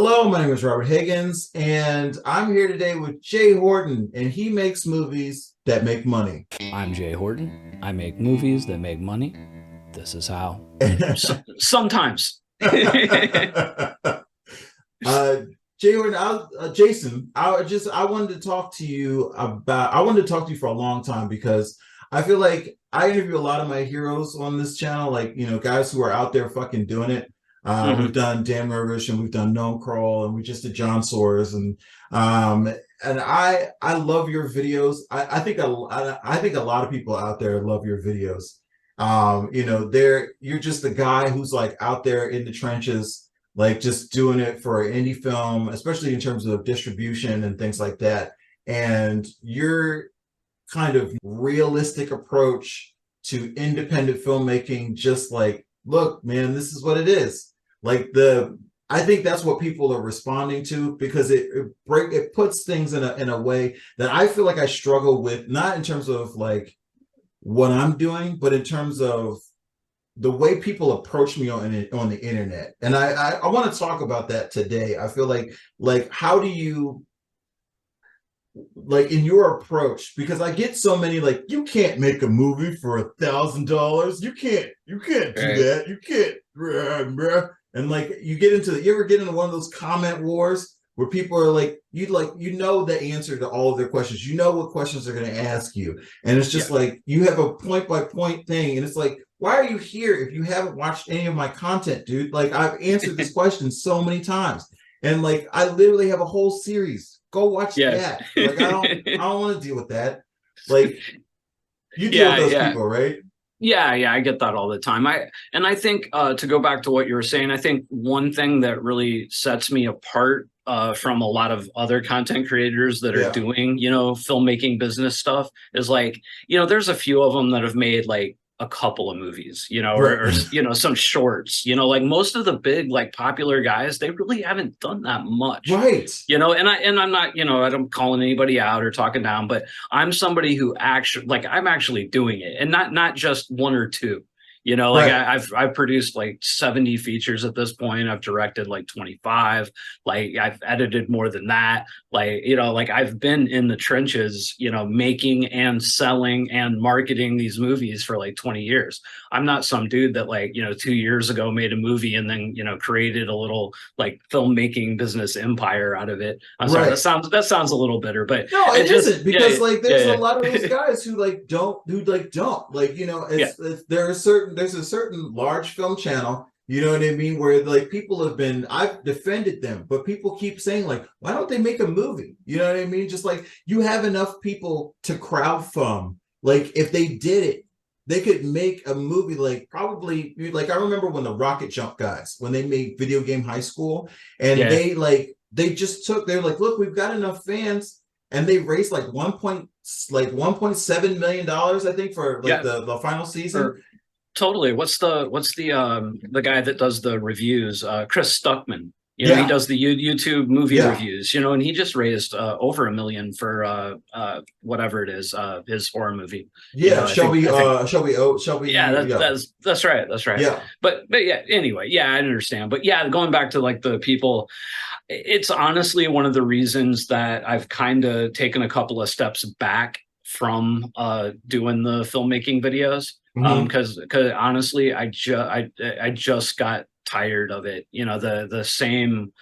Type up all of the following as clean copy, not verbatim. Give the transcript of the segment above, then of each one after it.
Hello, my name is Robert Higgins, and I'm here today with Jay Horton, and he makes movies that make money. I'm Jay Horton. I make movies that make money. This is how. Sometimes. Jay Horton, Jason, I wanted to talk to you for a long time because I feel like I interview a lot of my heroes on this channel, like, guys who are out there fucking doing it. We've done Dan Murvish and we've done Gnome Crawl and we just did John Soares and I love your videos. I think a lot of people out there love your videos. You're just the guy who's like out there in the trenches, like just doing it for indie film, especially in terms of distribution and things like that. And your kind of realistic approach to independent filmmaking, just like, look, man, this is what it is. I think that's what people are responding to, because it puts things in a way that I feel like I struggle with, not in terms of like what I'm doing, but in terms of the way people approach me on the internet. And I want to talk about that today. I feel like how do you, like, in your approach, because I get so many like, you can't make a movie for $1,000. You can't do that. You can't. And like you ever get into one of those comment wars where people are like, you know the answer to all of their questions. You know what questions they're going to ask you. And it's just like, you have a point by point thing. And it's like, why are you here if you haven't watched any of my content, dude? Like, I've answered this question so many times. And like, I literally have a whole series. Go watch that. Like, I don't want to deal with that. Like, you deal with those people, right? Yeah, I get that all the time. I think to go back to what you were saying, I think one thing that really sets me apart from a lot of other content creators that are doing, filmmaking business stuff is like, there's a few of them that have made like a couple of movies, or some shorts, like most of the big, like popular guys, they really haven't done that much. Right. And I'm not, I don't calling anybody out or talking down, but I'm somebody who actually, like, I'm actually doing it, and not just one or two. I've produced like 70 features at this point. I've directed like 25. Like, I've edited more than that. Like, I've been in the trenches, making and selling and marketing these movies for like 20 years. I'm not some dude that 2 years ago made a movie and then, created a little like filmmaking business empire out of it. I'm sorry, that sounds a little bitter, but no, it isn't, because there's a lot of those guys who don't, there's a certain large film channel, you know what I mean, where like people I've defended them, but people keep saying like, why don't they make a movie? You know what I mean? Just like, you have enough people to crowdfund. Like, if they did it, they could make a movie. Like, probably, like, I remember when the Rocket Jump guys, when they made Video Game High School, and they're like, look, we've got enough fans, and they raised like $1.7 million, I think, for like the final season. Totally. What's the guy that does the reviews? Chris Stuckman. He does the YouTube movie reviews. And he just raised over $1 million for whatever it is, his horror movie. Yeah, Shelby. Yeah, that's right. That's right. Yeah. But yeah. Anyway, I understand. But yeah, going back to like the people, it's honestly one of the reasons that I've kind of taken a couple of steps back from doing the filmmaking videos. Because honestly, I just got tired of it. The same,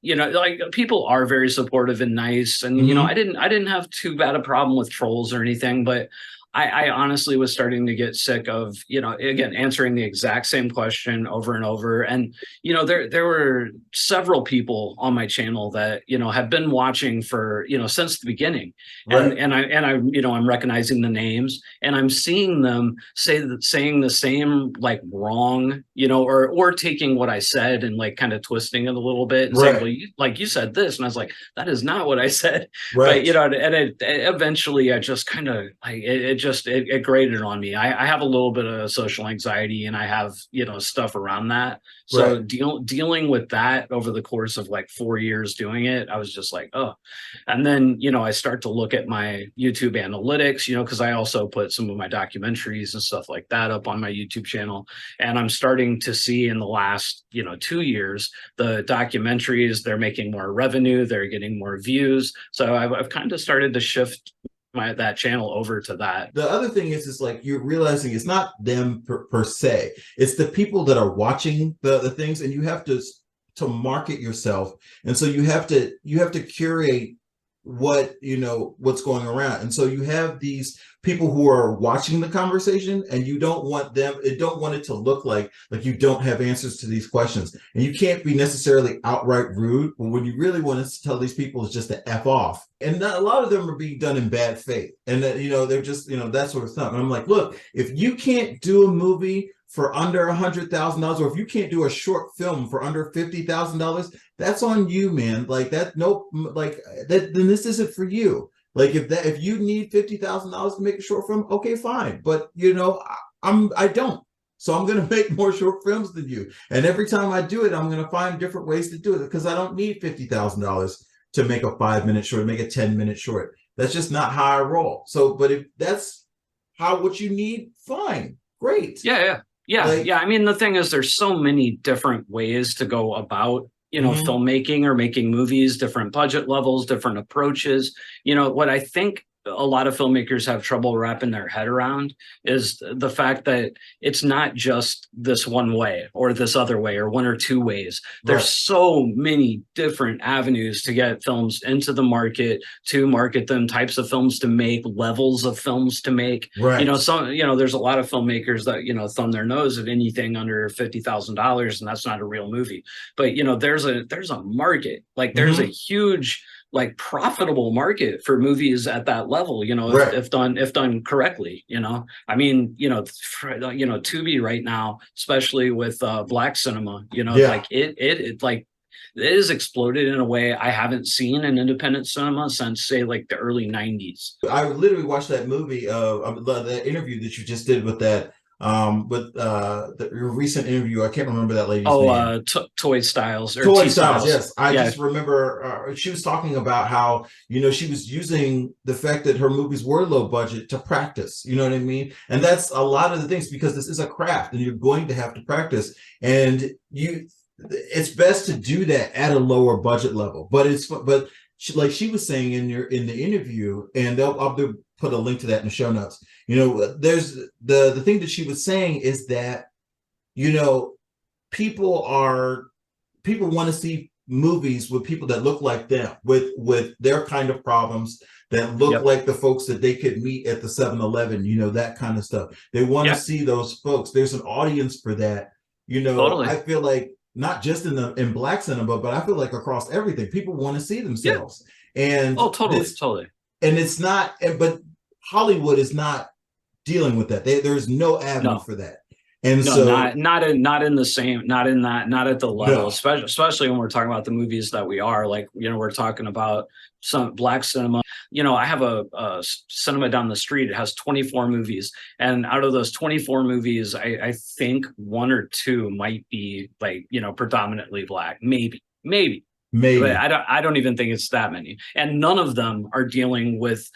like, people are very supportive and nice, and I didn't have too bad a problem with trolls or anything, but I honestly was starting to get sick of, again, answering the exact same question over and over. And, there were several people on my channel that, have been watching for, since the beginning. Right. And I'm recognizing the names, and I'm seeing them saying the same, like, wrong, or taking what I said and like kind of twisting it a little bit and saying, well, you said this. And I was like, that is not what I said. Right. But, and eventually I just kind of, like, it it grated on me. I have a little bit of social anxiety, and I have, stuff around that. So Right. dealing with that over the course of like 4 years doing it, I was just like, oh. And then, I start to look at my YouTube analytics, because I also put some of my documentaries and stuff like that up on my YouTube channel. And I'm starting to see in the last, 2 years, the documentaries, they're making more revenue, they're getting more views. So I've kind of started to shift that channel over to that. The other thing is like you're realizing it's not them per se. It's the people that are watching the things, and you have to market yourself. And so you have to curate what's going around. And so you have these people who are watching the conversation, and you don't want it to look like you don't have answers to these questions. And you can't be necessarily outright rude, but when you really want to tell these people is just to F off. And a lot of them are being done in bad faith. And that, they're just, that sort of stuff. And I'm like, look, if you can't do a movie for under $100,000, or if you can't do a short film for under $50,000, that's on you, man. Like that, nope. Like that, then this isn't for you. Like if you need $50,000 to make a short film, okay, fine. But I don't. So I'm going to make more short films than you. And every time I do it, I'm going to find different ways to do it, because I don't need $50,000 to make a 5-minute short, make a 10-minute short. That's just not how I roll. So, but if that's what you need, fine, great. Yeah. I mean, the thing is, there's so many different ways to go about, filmmaking or making movies, different budget levels, different approaches. What I think a lot of filmmakers have trouble wrapping their head around is the fact that it's not just this one way or this other way or one or two ways. There's so many different avenues to get films into the market, to market them, types of films to make, levels of films to make. Right. There's a lot of filmmakers that, thumb their nose at anything under $50,000, and that's not a real movie. But, there's a market, like there's a huge, like profitable market for movies at that level, if done correctly. I mean, Tubi right now, especially with Black cinema, like it is exploded in a way I haven't seen in independent cinema since, say, like the early 90s. I literally watched that movie, the interview that you just did with that. Your recent interview, I can't remember that lady's name. Toy Styles. Toy Styles, yes. I just remember she was talking about how, she was using the fact that her movies were low budget to practice, you know what I mean? And that's a lot of the things, because this is a craft and you're going to have to practice. And it's best to do that at a lower budget level. But she was saying in the interview, and I'll put a link to that in the show notes. There's the thing that she was saying is that, people want to see movies with people that look like them, with their kind of problems, that look like the folks that they could meet at the 7-Eleven, that kind of stuff. They want to see those folks. There's an audience for that. Totally. I feel like not just in Black cinema, but I feel like across everything, people want to see themselves. And totally. And it's not, but Hollywood is not dealing with that. There's no avenue for that. And not at the level, especially when we're talking about the movies that we are, like, we're talking about some Black cinema. I have a cinema down the street. It has 24 movies. And out of those 24 movies, I think one or two might be like, predominantly Black, maybe. But I don't even think it's that many. And none of them are dealing with,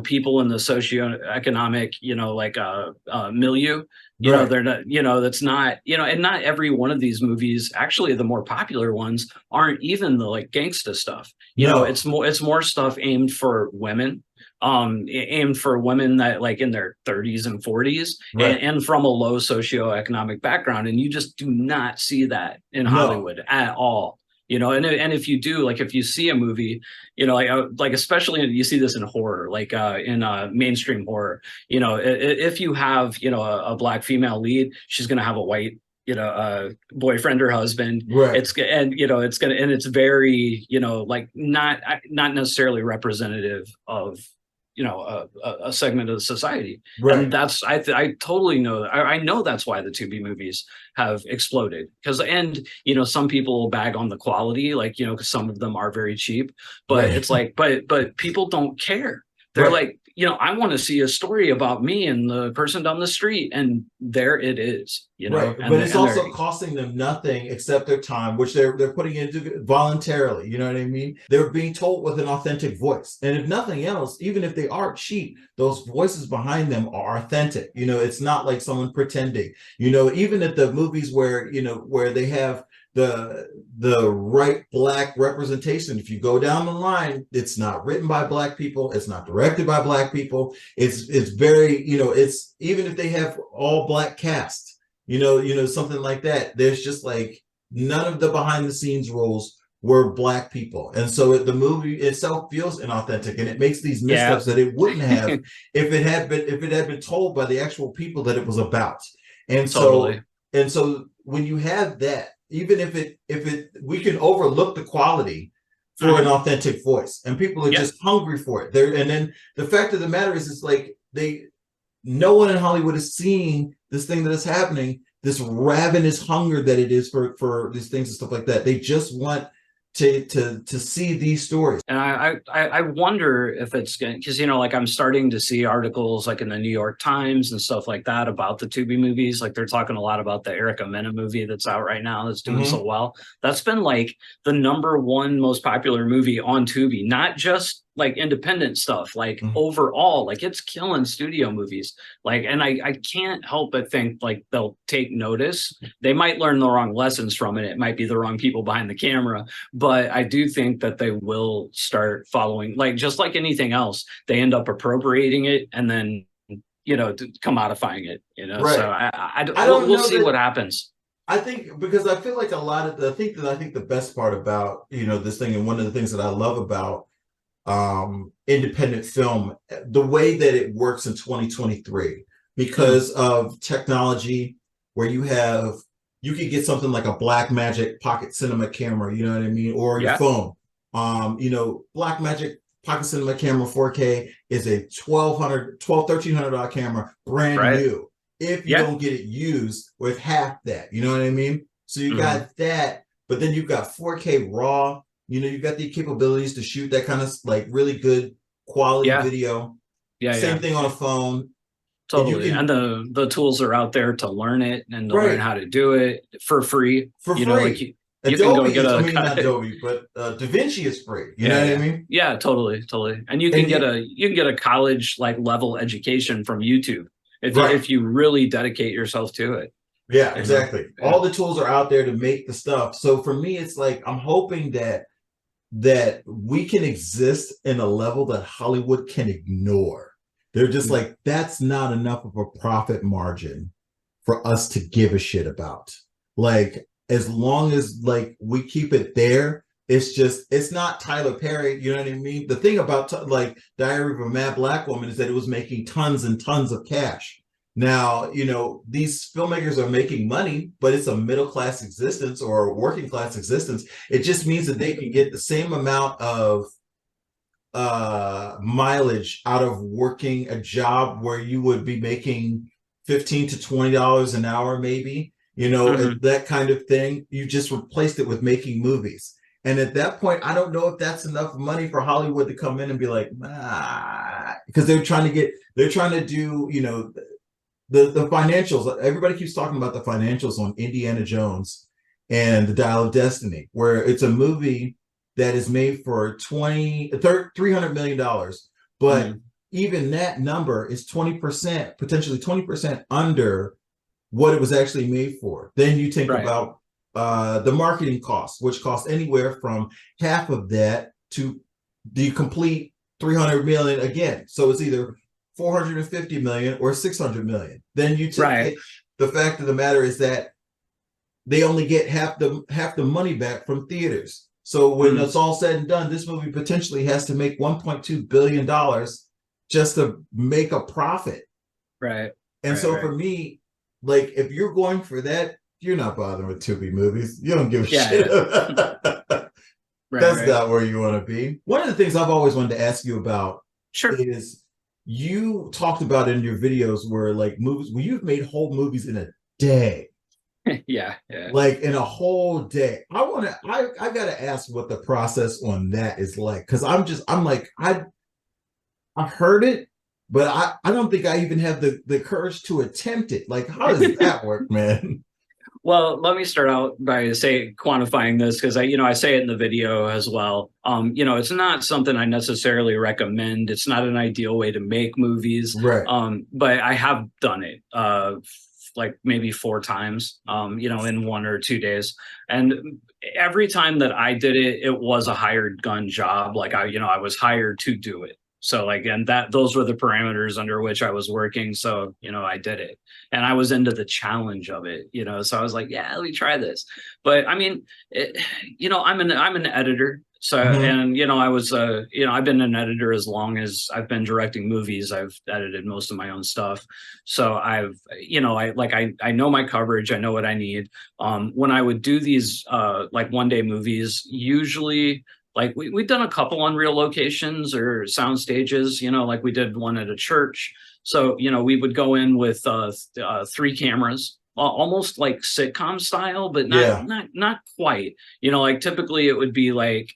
people in the socioeconomic, milieu. They're not, that's not, and not every one of these movies, actually the more popular ones, aren't even the like gangsta stuff. It's more stuff aimed for women. Aimed for women that like in their 30s and 40s, and from a low socioeconomic background. And you just do not see that in Hollywood at all. And if you do, like, if you see a movie, like especially you see this in horror, like in mainstream horror, if you have, a Black female lead, she's going to have a white, boyfriend or husband. Right. It's very, like not necessarily representative of, a segment of the society. Right. And that's, I totally know, I know that's why the Tubi movies have exploded, because, some people will bag on the quality, like, because some of them are very cheap, but it's like, but people don't care. They're like, I want to see a story about me and the person down the street, and there it is, right. and But it's also costing them nothing except their time, which they're putting into voluntarily. You know what I mean? They're being told with an authentic voice, and if nothing else, even if they are cheap, those voices behind them are authentic. It's not like someone pretending. Even at the movies where where they have the right Black representation, if you go down the line, it's not written by Black people, it's not directed by Black people, it's very, it's, even if they have all Black cast, something like that, there's just like none of the behind the scenes roles were Black people, and so the movie itself feels inauthentic, and it makes these missteps that it wouldn't have if it had been told by the actual people that it was about. And so when you have that, even if we can overlook the quality for an authentic voice, and people are just hungry for it. And then the fact of the matter is, it's like no one in Hollywood is seeing this thing that is happening, this ravenous hunger that it is for these things and stuff like that. They just want to see these stories. And I wonder if it's going, because like I'm starting to see articles like in the New York Times and stuff like that about the Tubi movies. Like they're talking a lot about the Erica Mena movie that's out right now that's doing so well. That's been like the #1 most popular movie on Tubi, not just like independent stuff, like overall, like it's killing studio movies. Like, and I can't help but think like they'll take notice. They might learn the wrong lessons from it. It might be the wrong people behind the camera, but I do think that they will start following, like, just like anything else, they end up appropriating it and then, commodifying it, Right. So we'll see what happens. I think, because I feel like a lot of I think the best part about, this thing, and one of the things that I love about independent film, the way that it works in 2023, because of technology, where you can get something like a Blackmagic pocket cinema camera, you know what I mean, or your phone. Blackmagic pocket cinema camera 4K is a $1,300 camera, brand new. If you don't get it used with half that, you know what I mean? So you got that, but then you've got 4K raw. You've got the capabilities to shoot that kind of like really good quality video. Same thing on a phone. Totally. And the tools are out there to learn it and to learn how to do it for free. For free. Like you Adobe can go get not Adobe, but DaVinci is free. You know what I mean? Yeah, totally. And you can get a college like level education from YouTube if you really dedicate yourself to it. Yeah, exactly. All the tools are out there to make the stuff. So for me, it's like I'm hoping that we can exist in a level that Hollywood can ignore. They're just like, that's not enough of a profit margin for us to give a shit about. Like, as long as like we keep it there, it's not Tyler Perry, you know what I mean? The thing about like Diary of a Mad Black Woman is that it was making tons and tons of cash. Now, these filmmakers are making money, but it's a middle-class existence or a working-class existence. It just means that they can get the same amount of mileage out of working a job where you would be making $15 to $20 an hour, maybe, that kind of thing. You just replaced it with making movies. And at that point, I don't know if that's enough money for Hollywood to come in and be like, because they're trying to do, the financials. Everybody keeps talking about the financials on Indiana Jones and the Dial of Destiny, where it's a movie that is made for $300 million, but even that number is 20%, potentially 20% under what it was actually made for. Then you think about the marketing costs, which cost anywhere from half of that to the complete 300 million again. So it's either 450 million or 600 million. Then you take the fact of the matter is that they only get half the money back from theaters. So when it's all said and done, this movie potentially has to make $1.2 billion just to make a profit. Right. And so for me, like, if you're going for that, you're not bothering with Tubi movies. You don't give a shit. That's not where you want to be. One of the things I've always wanted to ask you about is, you talked about in your videos where like movies, where you've made whole movies in a day. Yeah. Like in a whole day. I gotta ask what the process on that is like. Cause I've heard it, but I don't think I even have the courage to attempt it. Like, how does that work, man? Well, let me start out by quantifying this, because I say it in the video as well. It's not something I necessarily recommend. It's not an ideal way to make movies. Right. But I have done it like maybe 4 times, in 1 or 2 days. And every time that I did it, it was a hired gun job. Like I was hired to do it. So like, and those were the parameters under which I was working. So, I did it, and I was into the challenge of it, so I was like, yeah, let me try this. But I mean, I'm an editor. So, and, I was, I've been an editor as long as I've been directing movies. I've edited most of my own stuff. So I've, I know my coverage. I know what I need. When I would do these like one-day movies, usually, like we've done a couple on real locations or sound stages, like we did one at a church. So, we would go in with 3 cameras, almost like sitcom style, but not quite. Like typically it would be like,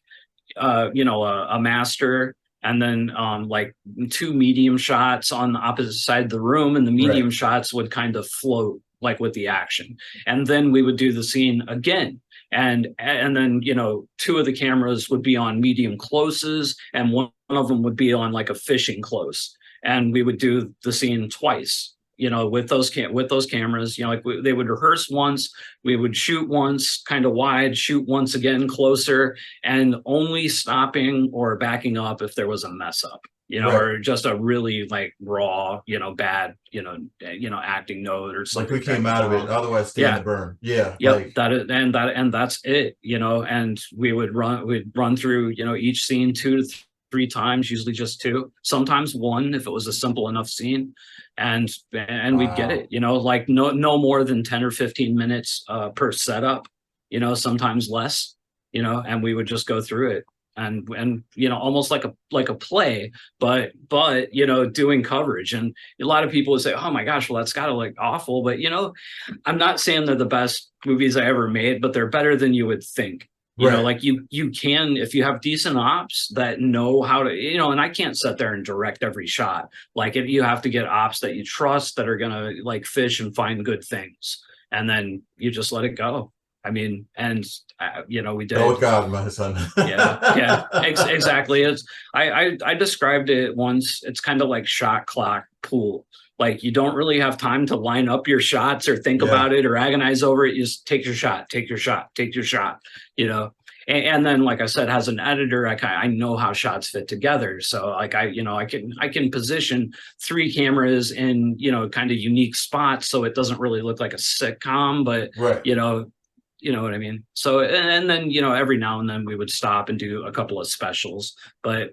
a master, and then like 2 medium shots on the opposite side of the room, and the medium shots would kind of float like with the action. And then we would do the scene again. And then 2 of the cameras would be on medium closes, and one of them would be on like a fishing close, and we would do the scene twice, with those cameras. They would rehearse once, we would shoot once kind of wide, shoot once again closer, and only stopping or backing up if there was a mess up, or just a really like raw, bad, acting note or something. Like we came out of it, otherwise stand the burn. Yeah. Yep. And that's it, and we'd run through, each scene 2 to 3 times, usually just 2, sometimes 1 if it was a simple enough scene. And we'd get it, like no more than 10 or 15 minutes per setup, sometimes less, and we would just go through it. And almost like a play, but doing coverage. And a lot of people would say, oh my gosh, well, that's gotta look awful. But I'm not saying they're the best movies I ever made, but they're better than you would think. Like you can, if you have decent ops that know how to, and I can't sit there and direct every shot. Like you have to get ops that you trust, that are gonna like fish and find good things, and then you just let it go. I mean, and we did. Go with God, my son. Exactly. I described it once. It's kind of like shot clock pool. Like you don't really have time to line up your shots or think about it or agonize over it. You just take your shot, And then, like I said, as an editor, I know how shots fit together. So like I can position 3 cameras in, kind of unique spots, so it doesn't really look like a sitcom, but you know what I mean? So, and then, every now and then we would stop and do a couple of specials, but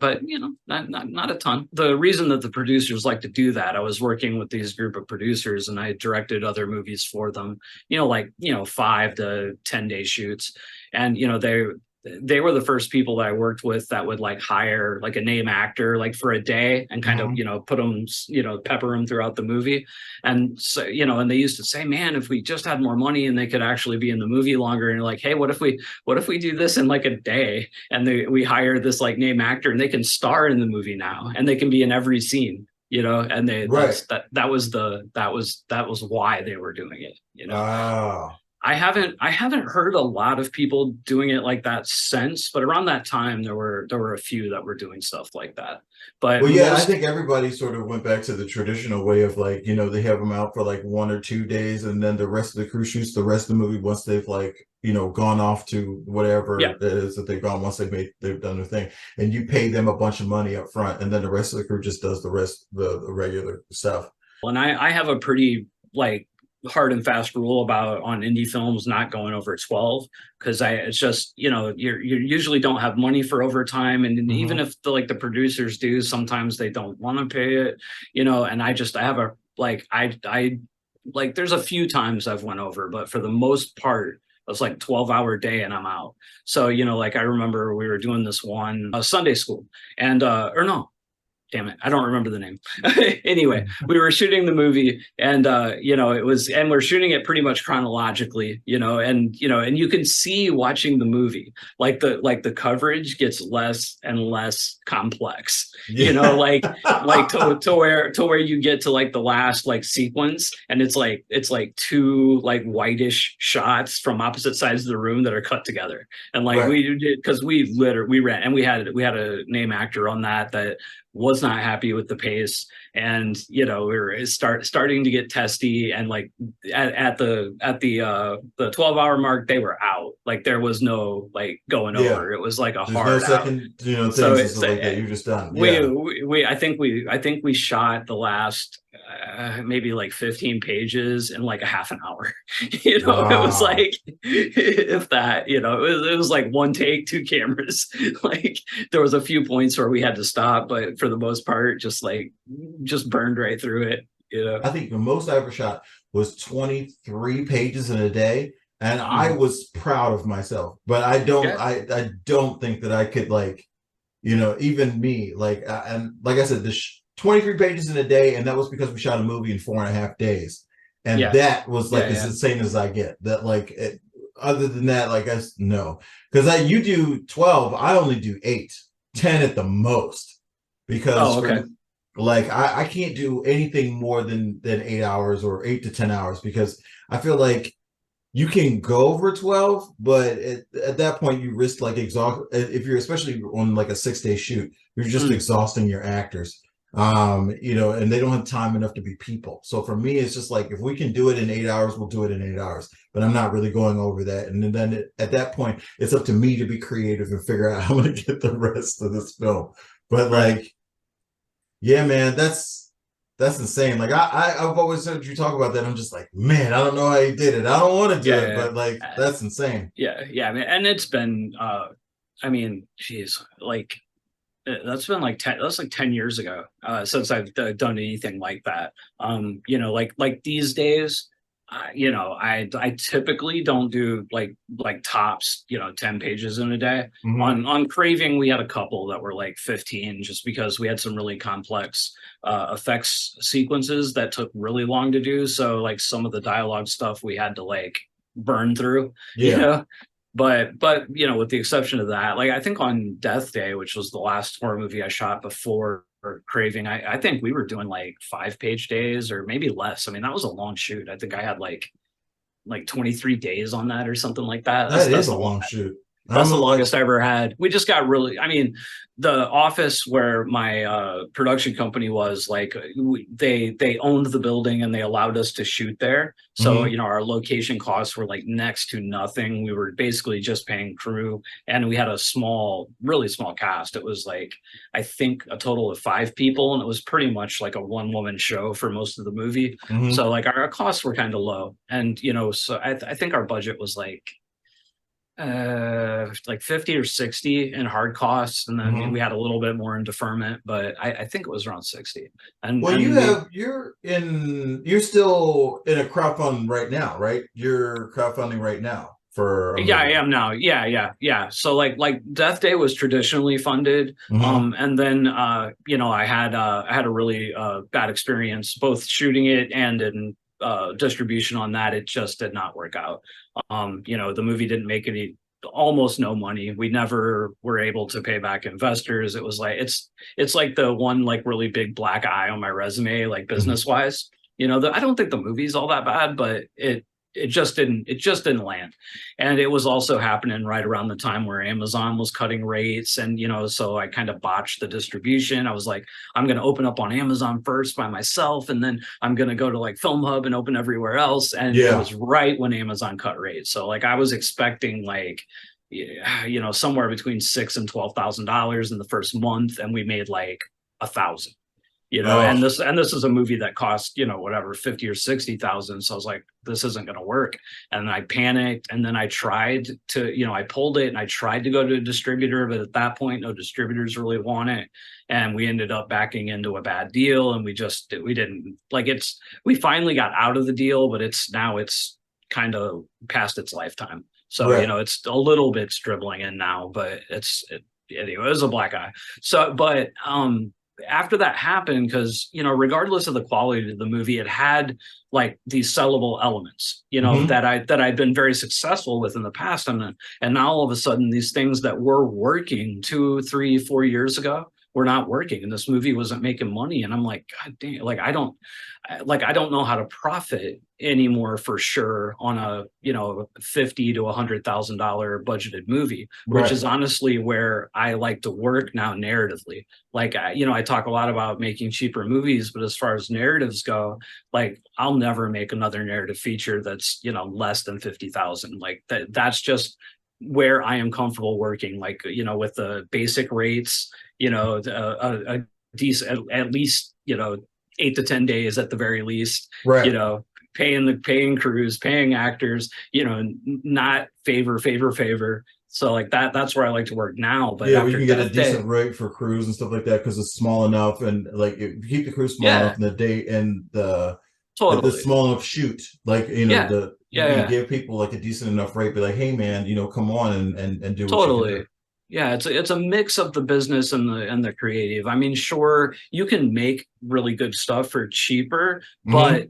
not a ton. The reason that the producers like to do that, I was working with these group of producers and I directed other movies for them, 5 to 10 day shoots. And, they were the first people that I worked with that would like hire like a name actor, like for a day, and kind of, put them, pepper them throughout the movie. And so, and they used to say, man, if we just had more money and they could actually be in the movie longer. And you're like, hey, what if we do this in like a day, and we hire this like name actor and they can star in the movie now, and they can be in every scene, and they, that was why they were doing it, Wow. I haven't heard a lot of people doing it like that since, but around that time there were a few that were doing stuff like that. But I think everybody sort of went back to the traditional way of like, they have them out for like 1 or 2 days, and then the rest of the crew shoots the rest of the movie once they've like, gone off to whatever it is that they've gone, once they've done their thing, and you pay them a bunch of money up front, and then the rest of the crew just does the rest, the regular stuff. And I have a pretty like hard and fast rule about on indie films not going over 12, because it's just you usually don't have money for overtime, and even if the producers do, sometimes they don't want to pay it, and I have a like I like there's a few times I've went over, but for the most part it was like 12-hour day and I'm out. So like I remember we were doing this one Sunday school, and or no, damn it, I don't remember the name. Anyway, we were shooting the movie, and we're shooting it pretty much chronologically, and you can see watching the movie, like the coverage gets less and less complex, like to where you get to like the last like sequence, and it's like two like whitish shots from opposite sides of the room that are cut together, and like Right. we did, because we ran, and we had a name actor on that was not happy with the pace, and we were starting to get testy, and like at the 12-hour mark they were out, like there was no like going over. It was like a There's hard no second out. things So and stuff like that. You're just done. I think we shot the last maybe like 15 pages in like a half an hour. It was like, if that, it was like one take, two cameras. Like there was a few points where we had to stop, but for the most part, just burned right through it. I think the most I ever shot was 23 pages in a day, and I was proud of myself. But I don't think that I could, like, even me, like, and like I said, 23 pages in a day, and that was because we shot a movie in 4.5 days, and that was like as insane as I get. That like, other than that, like, no, because you do 12, I only do 8, 10 at the most, because like I can't do anything more than 8 hours or 8 to 10 hours, because I feel like you can go over 12, but at that point you risk like exhaust. If you're especially on like a 6-day shoot, you're just exhausting your actors. And they don't have time enough to be people. So for me, it's just like, if we can do it in 8 hours, we'll do it in 8 hours. But I'm not really going over that. And then at that point, it's up to me to be creative and figure out how I'm going to get the rest of this film. But like, yeah, man, that's insane. Like I've always heard you talk about that. I'm just like, man, I don't know how you did it. I don't want to do it, but like, that's insane. Yeah, man. And it's been, geez, like, that's been like 10 years ago since I've done anything like that. Like these days, I typically don't do like tops 10 pages in a day. On Craving, we had a couple that were like 15, just because we had some really complex effects sequences that took really long to do, so like some of the dialogue stuff we had to like burn through. But with the exception of that, like I think on Death Day, which was the last horror movie I shot before Craving, I think we were doing like 5-page days, or maybe less. I mean, that was a long shoot. I think I had like 23 days on that or something like that. That's a long shoot. That's the longest I ever had. We just got really, the office where my production company was, like, they owned the building and they allowed us to shoot there. So, our location costs were like next to nothing. We were basically just paying crew, and we had a really small cast. It was like, I think a total of 5 people, and it was pretty much like a one-woman show for most of the movie. So like our costs were kind of low. And, so I think our budget was like 50 or 60 in hard costs, and then we had a little bit more in deferment, but I think it was around 60. And you're still in a crowdfunding right now, right? You're crowdfunding right now for I am now. Yeah. So like Death Day was traditionally funded, and then I had a really bad experience both shooting it and in distribution on that. It just did not work out. The movie didn't make almost no money. We never were able to pay back investors. It was like, it's like the one like really big black eye on my resume, like business wise. I don't think the movie's all that bad, but it just didn't land. And it was also happening right around the time where Amazon was cutting rates, and so I kind of botched the distribution. I was like, I'm going to open up on Amazon first by myself, and then I'm going to go to like Film Hub and open everywhere else. And it was right when Amazon cut rates. So like I was expecting like somewhere between $6,000 and $12,000 in the first month, and we made like 1,000. And this is a movie that cost, whatever, 50 or 60,000. So I was like, this isn't going to work. And I panicked. And then I tried to, I pulled it and I tried to go to a distributor, but at that point, no distributors really want it. And we ended up backing into a bad deal. And we didn't like we finally got out of the deal, but it's kind of past its lifetime. So, it's a little bit dribbling in now, but anyway, it was a black eye. So, but, after that happened, because, you know, regardless of the quality of the movie, it had like these sellable elements, you know, Mhm. that I'd been very successful with in the past. And now all of a sudden these things that were working 2, 3, 4 years ago were not working, and this movie wasn't making money. And I'm like, God damn, I don't know how to profit anymore for sure on a, you know, $50,000 to $100,000 budgeted movie, which Right. is honestly where I like to work now narratively. Like, you know, I talk a lot about making cheaper movies, but as far as narratives go, like, I'll never make another narrative feature that's, you know, less than 50,000. Like that's just where I am comfortable working, like, you know, with the basic rates, you know, a decent, at least, you know, 8 to 10 days at the very least, you Right. know, paying crews, paying actors, you know, not favor. So like that's where I like to work now. But Yeah, we after can get a Death Day, decent rate for crews and stuff like that because it's small enough, and like if you keep the crew small enough yeah, and the date and the totally. small enough shoot, like Yeah, you yeah, can yeah. give people like a decent enough rate, be like, hey man, come on and do what you can do. Totally. Yeah, it's a mix of the business and the creative. I mean, sure, you can make really good stuff for cheaper, Hmm. but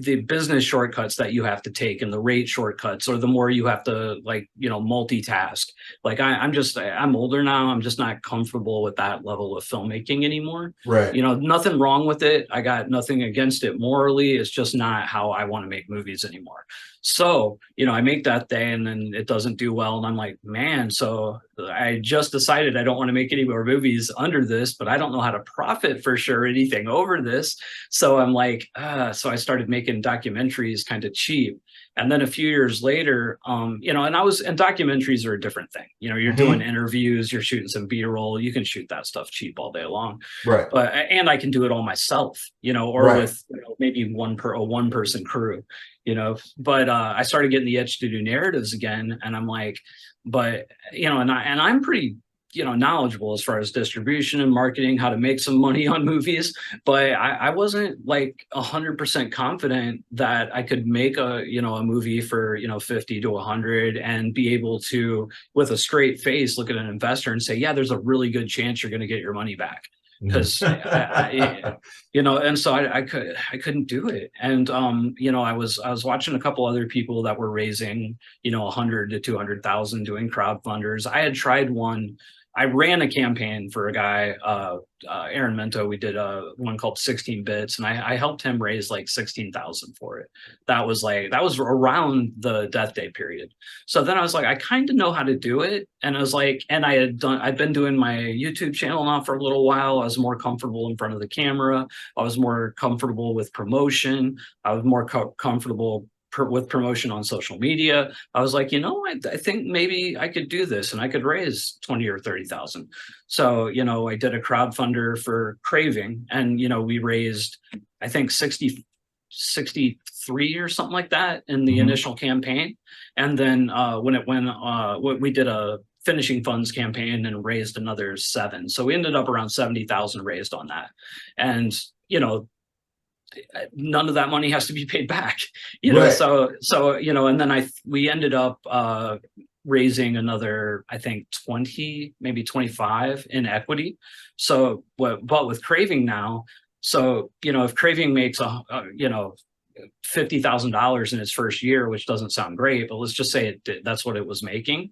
the business shortcuts that you have to take and the rate shortcuts, or the more you have to, like, you know, multitask. Like I'm older now. I'm just not comfortable with that level of filmmaking anymore. Right. You know, nothing wrong with it. I got nothing against it morally. It's just not how I want to make movies anymore. So, you know, I make that day and then it doesn't do well. And I'm like, man, so I just decided I don't want to make any more movies under this, but I don't know how to profit for sure anything over this. So I'm like, so I started making documentaries kind of cheap. And then a few years later, you know, and documentaries are a different thing. You know, you're doing Hmm. interviews, you're shooting some B-roll, you can shoot that stuff cheap all day long. Right. But, and I can do it all myself, you know, or Right. with, you know, maybe a one person crew, you know. But I started getting the itch to do narratives again, and I'm like, but, you know, and I'm pretty, you know, knowledgeable as far as distribution and marketing, how to make some money on movies, but I wasn't like 100% confident that I could make a, you know, a movie for, you know, 50 to 100 and be able to, with a straight face, look at an investor and say, yeah, there's a really good chance you're going to get your money back. Because you know, and so I couldn't do it. And you know, I was watching a couple other people that were raising, you know, 100 to 200,000 doing crowdfunders. I had tried one. I ran a campaign for a guy, Aaron Mento. We did one called 16 Bits, and I helped him raise like 16,000 for it. That was around the Death Day period. So then I was like, I kind of know how to do it. And I was like, and I'd been doing my YouTube channel now for a little while. I was more comfortable in front of the camera. I was more comfortable with promotion. I was more comfortable with promotion on social media. I was like, you know, I think maybe I could do this and I could raise 20 or 30,000. So, you know, I did a crowdfunder for Craving, and, you know, we raised, I think 63 or something like that in the Hmm. initial campaign. And then we did a finishing funds campaign and raised another 7. So we ended up around 70,000 raised on that. And, you know, none of that money has to be paid back, you know. Right. So you know, and then we ended up raising another, I think, 20, maybe 25 in equity. So but with Craving now, so, you know, if Craving makes you know, $50,000 in its first year, which doesn't sound great, but let's just say it did, that's what it was making.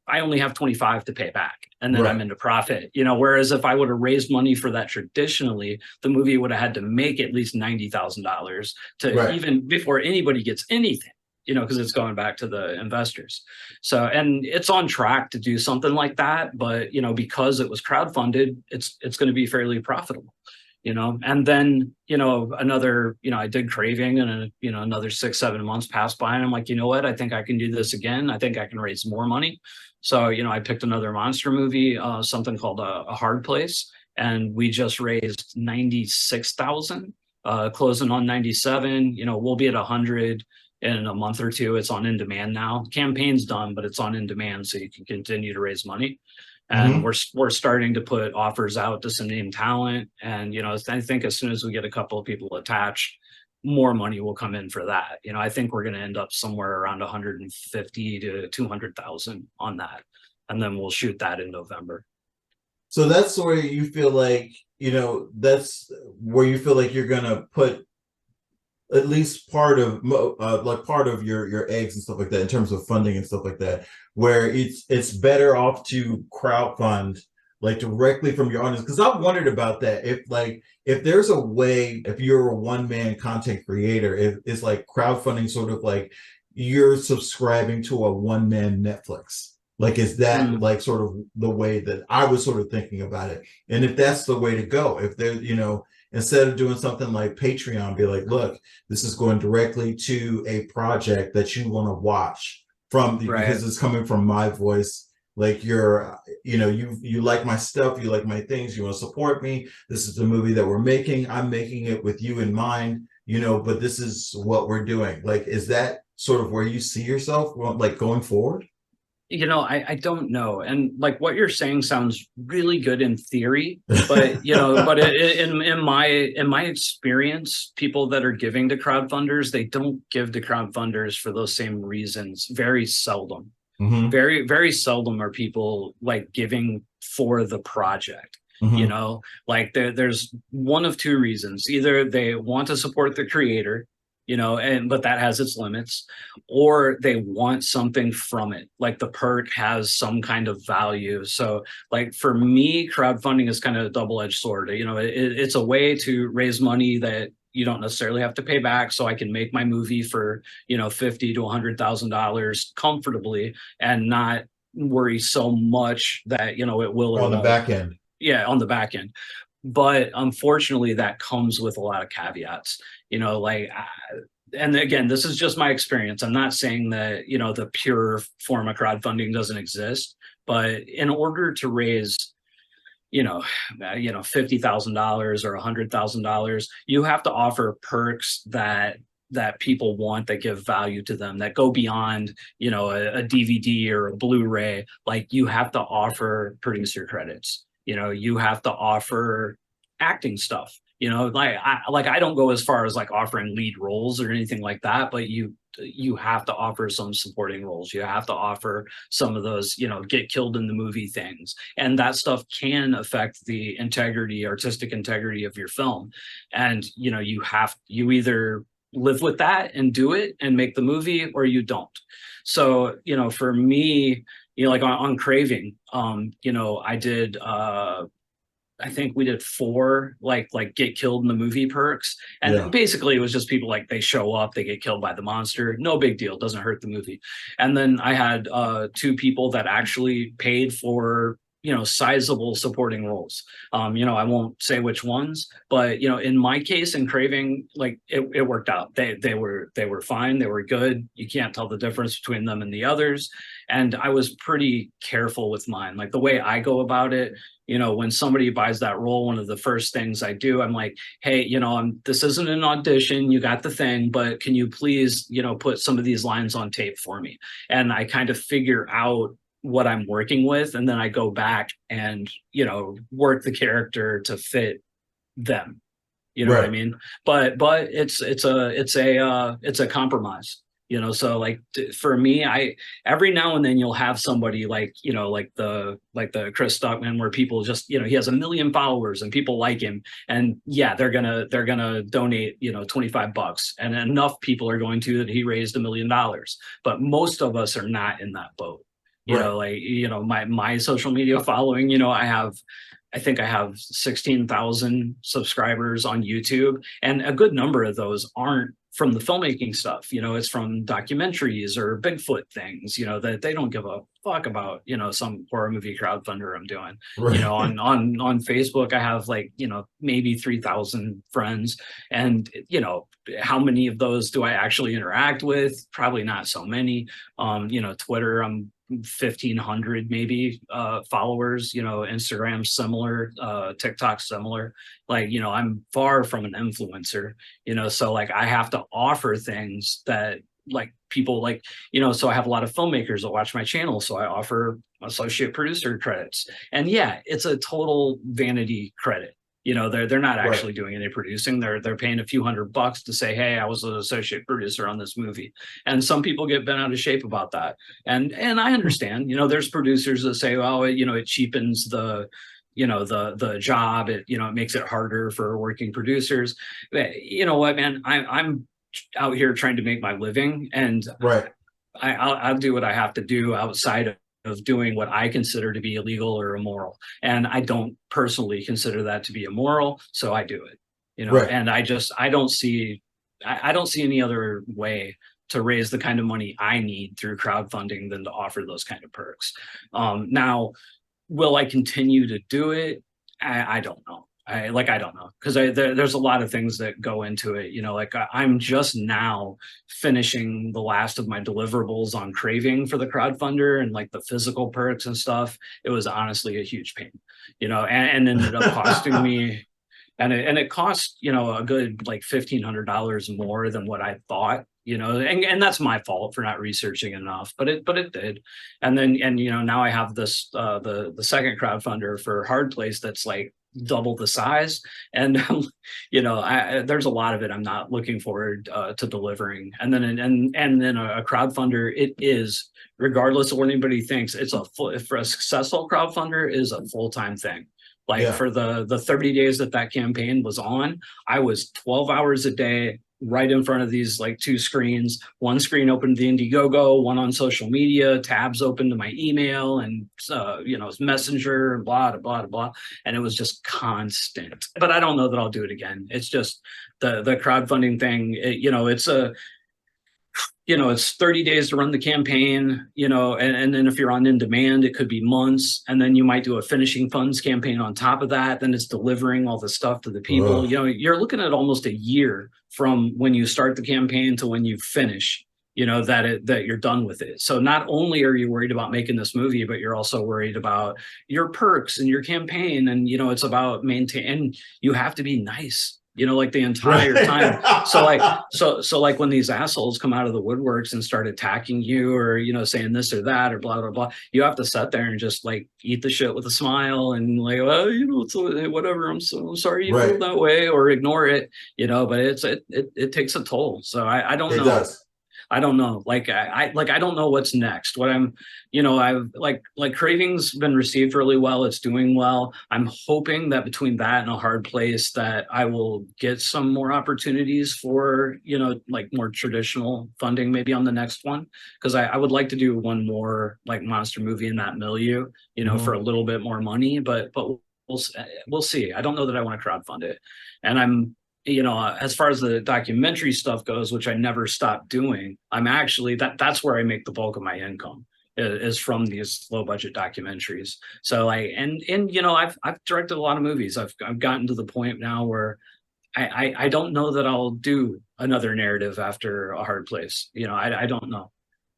I only have 25 to pay back, and then I'm Right. into profit, you know. Whereas if I would have raised money for that traditionally, the movie would have had to make at least $90,000 to Right. even before anybody gets anything, you know, because it's going back to the investors. So, and it's on track to do something like that, but, you know, because it was crowdfunded, it's going to be fairly profitable, you know. And then, you know, another, you know, I did Craving, and you know, another 6, 7 months passed by, and I'm like, you know what, I think I can do this again. I think I can raise more money. So, you know, I picked another monster movie, something called a Hard Place, and we just raised 96,000, closing on 97. You know, we'll be at 100 in a month or two. It's on in demand now. Campaign's done, but it's on in demand, so you can continue to raise money. And Hmm. we're starting to put offers out to some named talent. And, you know, I think as soon as we get a couple of people attached, more money will come in for that. You know, I think we're going to end up somewhere around 150 to 200,000 on that, and then we'll shoot that in November. So that's where you feel like, that's where you feel like you're gonna put at least part of like part of your eggs and stuff like that in terms of funding and stuff like that, where it's better off to crowdfund like directly from your audience. Because I've wondered about that, if there's a way, if you're a one-man content creator, if it's like crowdfunding sort of like you're subscribing to a one-man Netflix. Like, is that like sort of the way that I was sort of thinking about it? And if that's the way to go, if there, instead of doing something like Patreon, be like, look, this is going directly to a project that you want to watch because it's coming from my voice. Like you like my stuff, you like my things, you want to support me. This is the movie that we're making. I'm making it with you in mind, but this is what we're doing. Like, is that sort of where you see yourself like going forward? I don't know. And like what you're saying sounds really good in theory, but in my experience, people that are giving to crowdfunders, they don't give to crowdfunders for those same reasons. Very seldom. Mm-hmm. Very, very seldom are people like giving for the project. Mm-hmm. Like there's one of two reasons. Either they want to support the creator, but that has its limits, or they want something from it, like the perk has some kind of value. So like for me, crowdfunding is kind of a double-edged sword. It's a way to raise money that you don't necessarily have to pay back, so I can make my movie for $50,000 to $100,000 comfortably and not worry so much that it will on the back end. Yeah, on the back end. But unfortunately, that comes with a lot of caveats. And again, this is just my experience. I'm not saying that the pure form of crowdfunding doesn't exist, but in order to raise $50,000 or $100,000, you have to offer perks that people want, that give value to them, that go beyond a DVD or a Blu-ray. Like, you have to offer producer credits. You have to offer acting stuff. I don't go as far as like offering lead roles or anything like that, but you have to offer some supporting roles. You have to offer some of those, get killed in the movie things. And that stuff can affect the artistic integrity of your film. And, you either live with that and do it and make the movie, or you don't. So, for me, like on Craving, I did, I think we did 4 like get killed in the movie perks. And basically it was just people like, they show up, they get killed by the monster. No big deal. Doesn't hurt the movie. And then I had 2 people that actually paid for sizable supporting roles. I won't say which ones, but in my case in Craving, like it worked out. They were fine. They were good. You can't tell the difference between them and the others. And I was pretty careful with mine. Like the way I go about it, when somebody buys that role, one of the first things I do, I'm like, hey, this isn't an audition, you got the thing, but can you please, put some of these lines on tape for me? And I kind of figure out what I'm working with, and then I go back and work the character to fit them. What I mean? But it's a compromise. So like for me, every now and then you'll have somebody like like the Chris Stuckman, where people just he has 1 million followers and people like him, and they're gonna donate $25, and enough people are going to that he raised $1 million. But most of us are not in that boat. My social media following, I think I have 16,000 subscribers on YouTube, and a good number of those aren't from the filmmaking stuff. It's from documentaries or Bigfoot things, that they don't give a fuck about, some horror movie crowdfunder I'm doing. Right. On Facebook, I have like, maybe 3,000 friends, and, how many of those do I actually interact with? Probably not so many. Twitter, I'm 1,500 maybe followers. Instagram similar, TikTok similar. Like I'm far from an influencer. So like I have to offer things that like people like. So I have a lot of filmmakers that watch my channel, so I offer associate producer credits, and it's a total vanity credit. They're not actually doing any producing. They're paying a few $100 to say, hey, I was an associate producer on this movie. And some people get bent out of shape about that. And I understand, there's producers that say, well, it cheapens the the job. It makes it harder for working producers. You know what, man, I'm out here trying to make my living, and Right. I'll do what I have to do outside of doing what I consider to be illegal or immoral. And I don't personally consider that to be immoral, so I do it. Right. And I don't see any other way to raise the kind of money I need through crowdfunding than to offer those kind of perks. Now, will I continue to do it? I don't know. I don't know, because there's a lot of things that go into it. I'm just now finishing the last of my deliverables on Craving for the crowdfunder, and like the physical perks and stuff. It was honestly a huge pain, and ended up costing me, and it cost a good like $1,500 more than what I thought. And that's my fault for not researching enough, but it did. And then now I have this the second crowdfunder for Hard Place that's like double the size, and there's a lot of it I'm not looking forward to delivering. And then a crowdfunder, it is, regardless of what anybody thinks, it's for a successful crowdfunder, is a full-time thing. For the 30 days that campaign was on, I was 12 hours a day right in front of these like two screens. One screen open to the Indiegogo, one on social media, tabs open to my email and Messenger and blah blah blah, and it was just constant. But I don't know that I'll do it again. It's just the crowdfunding thing. It's 30 days to run the campaign, and then if you're on in demand, it could be months. And then you might do a finishing funds campaign on top of that. Then it's delivering all the stuff to the people. You're looking at almost a year from when you start the campaign to when you finish, that you're done with it. So not only are you worried about making this movie, but you're also worried about your perks and your campaign. And, it's about maintaining, you have to be nice, like the entire time. So like when these assholes come out of the woodworks and start attacking you, or, saying this or that, or blah, blah, blah, you have to sit there and just like eat the shit with a smile and like, well, it's whatever. I'm sorry you feel that way, or ignore it, but it takes a toll. So I don't know. It does. I don't know. I don't know what's next. What I've like Craving's been received really well. It's doing well. I'm hoping that between that and A Hard Place that I will get some more opportunities for, like more traditional funding maybe on the next one. Because I would like to do one more like monster movie in that milieu, for a little bit more money. But we'll see. I don't know that I want to crowdfund it. And I'm, as far as the documentary stuff goes, which I never stopped doing, I'm actually that's where I make the bulk of my income, is from these low budget documentaries. So I've directed a lot of movies. I've gotten to the point now where I don't know that I'll do another narrative after A Hard Place. I don't know.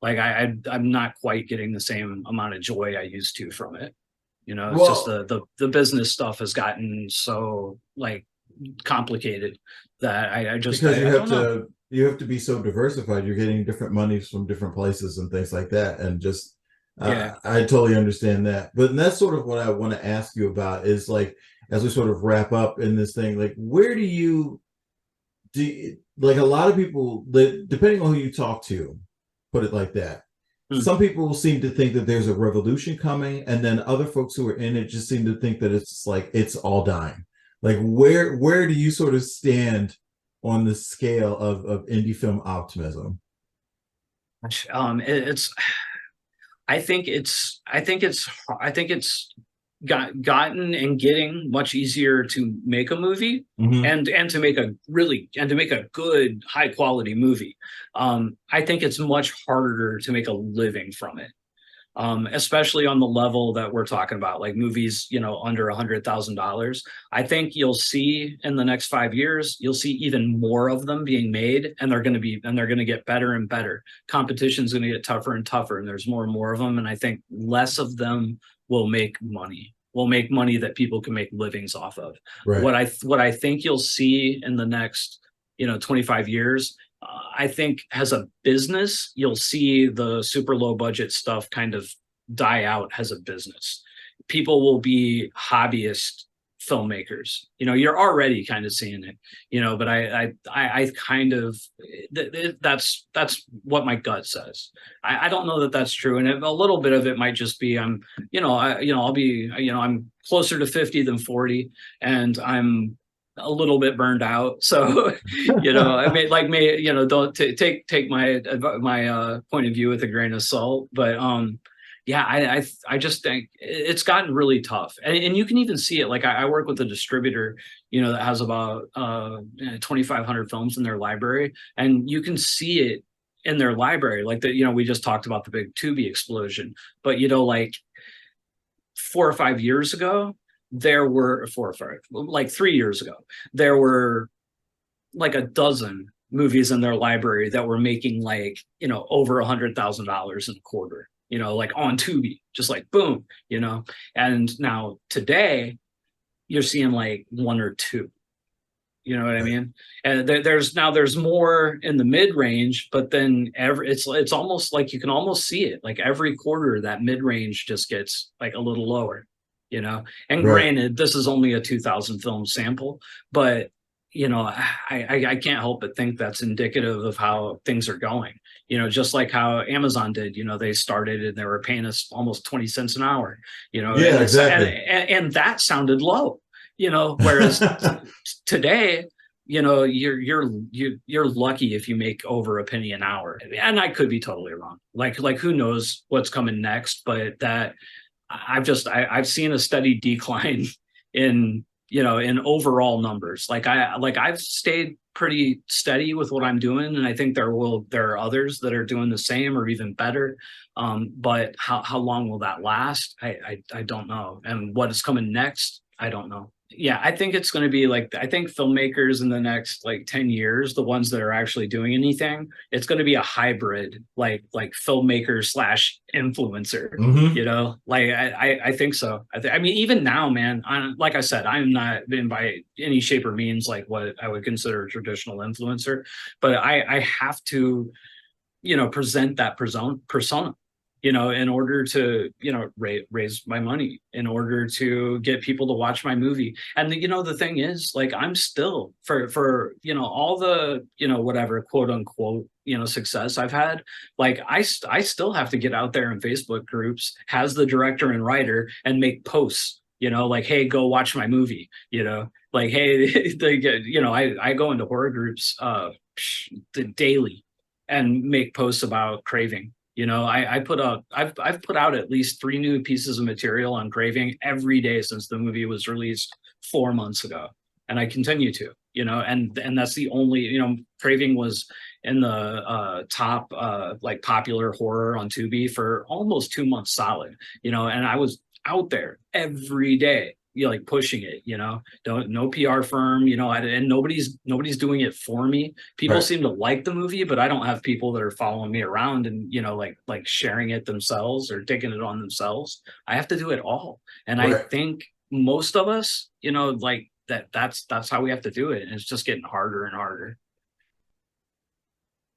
Like I'm not quite getting the same amount of joy I used to from it. It's just the business stuff has gotten so like complicated that I just, because you have to be so diversified. You're getting different monies from different places and things like that, and just I totally understand that. But that's sort of what I want to ask you about, is like, as we sort of wrap up in this thing, like, where do you like, a lot of people, depending on who you talk to, put it like that, some people seem to think that there's a revolution coming, and then other folks who are in it just seem to think that it's like it's all dying. Like, where do you sort of stand on the scale of indie film optimism? I think it's gotten and getting much easier to make a movie, and to make a good high quality movie. I think it's much harder to make a living from it. Especially on the level that we're talking about, like movies, under $100,000. I think you'll see in the next 5 years, you'll see even more of them being made, and they're going to get better and better. Competition's going to get tougher and tougher, and there's more and more of them. And I think less of them will make money that people can make livings off of. Right. What I think you'll see in the next, 25 years, I think as a business, you'll see the super low budget stuff kind of die out as a business. People will be hobbyist filmmakers. You're already kind of seeing it, but I kind of, that's what my gut says. I don't know that that's true. And a little bit of it might just be, I'm closer to 50 than 40, and I'm a little bit burned out. So, I may, don't take my point of view with a grain of salt, but, yeah, I just think it's gotten really tough, and you can even see it. Like I work with a distributor, that has about 2,500 films in their library, and you can see it in their library. Like we just talked about the big Tubi explosion, but like 4 or 5 years ago, there were 4 or 5, like 3 years ago, there were like a dozen movies in their library that were making like over $100,000 in a quarter. Like on Tubi, just like boom, and now today you're seeing like 1 or 2, you know what I mean? And there's more in the mid range, but then it's almost like you can almost see it like every quarter that mid range just gets like a little lower, and Right. Granted, this is only a 2,000 film sample, but I can't help but think that's indicative of how things are going. Just like how Amazon did. They started and they were paying us almost 20 cents an hour. Yeah, exactly. And that sounded low. Whereas today, you're lucky if you make over a penny an hour. And I could be totally wrong. Like who knows what's coming next? But that I've seen a steady decline in overall numbers. I've stayed pretty steady with what I'm doing, and I think there are others that are doing the same or even better. But how long will that last? I don't know. And what is coming next? I don't know. Yeah, I think it's going to be I think filmmakers in the next 10 years, the ones that are actually doing anything, it's going to be a hybrid, like filmmaker / influencer, I think so. I mean, even now, man, like I said, I'm not been by any shape or means like what I would consider a traditional influencer, but I have to, present that persona, in order to, raise my money, in order to get people to watch my movie. And the thing is, I'm still for all the, whatever quote unquote, success I've had, I still have to get out there in Facebook groups as the director and writer and make posts, hey, go watch my movie, hey, I go into horror groups daily and make posts about Craving. I've put out at least 3 new pieces of material on Craving every day since the movie was released 4 months ago, and I continue to, and that's the only, Craving was in the top popular horror on Tubi for almost 2 months solid, and I was out there every day, pushing it, no PR firm, and nobody's doing it for me. People Right. seem to like the movie, but I don't have people that are following me around and, like sharing it themselves or taking it on themselves. I have to do it all. And I Right. think most of us, that's how we have to do it. And it's just getting harder and harder.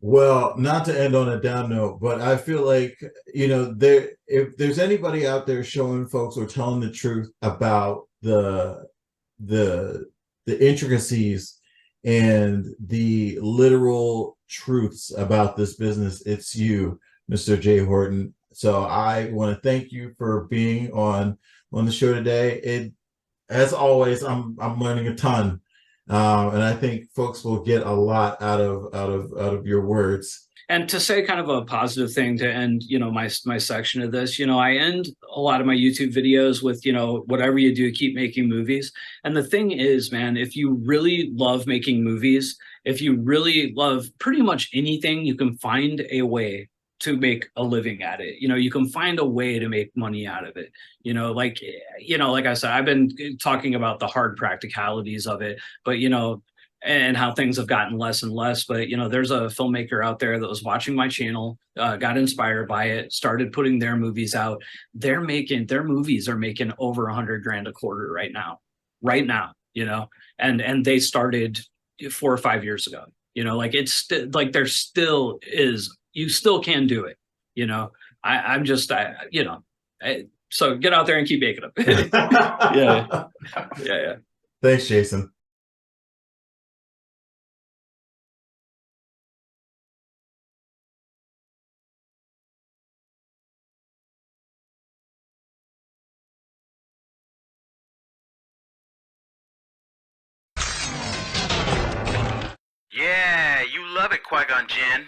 Well, not to end on a down note, but I feel like, if there's anybody out there showing folks or telling the truth about the intricacies and the literal truths about this business, it's you, Mr. Jay Horton. So I want to thank you for being on the show today. As always, I'm learning a ton. And I think folks will get a lot out of your words. And to say kind of a positive thing to end, my section of this, I end a lot of my YouTube videos with, whatever you do, keep making movies. And the thing is, man, if you really love making movies, if you really love pretty much anything, you can find a way to make a living at it. You can find a way to make money out of it. Like I said, I've been talking about the hard practicalities of it, but and how things have gotten less and less. But there's a filmmaker out there that was watching my channel, got inspired by it, started putting their movies out. Their movies are making over $100,000 a quarter right now, and they started 4 or 5 years ago. It's there still is. You still can do it. I'm just, So get out there and keep making them. Yeah. Thanks, Jason. Yeah, you love it, Qui-Gon Jinn.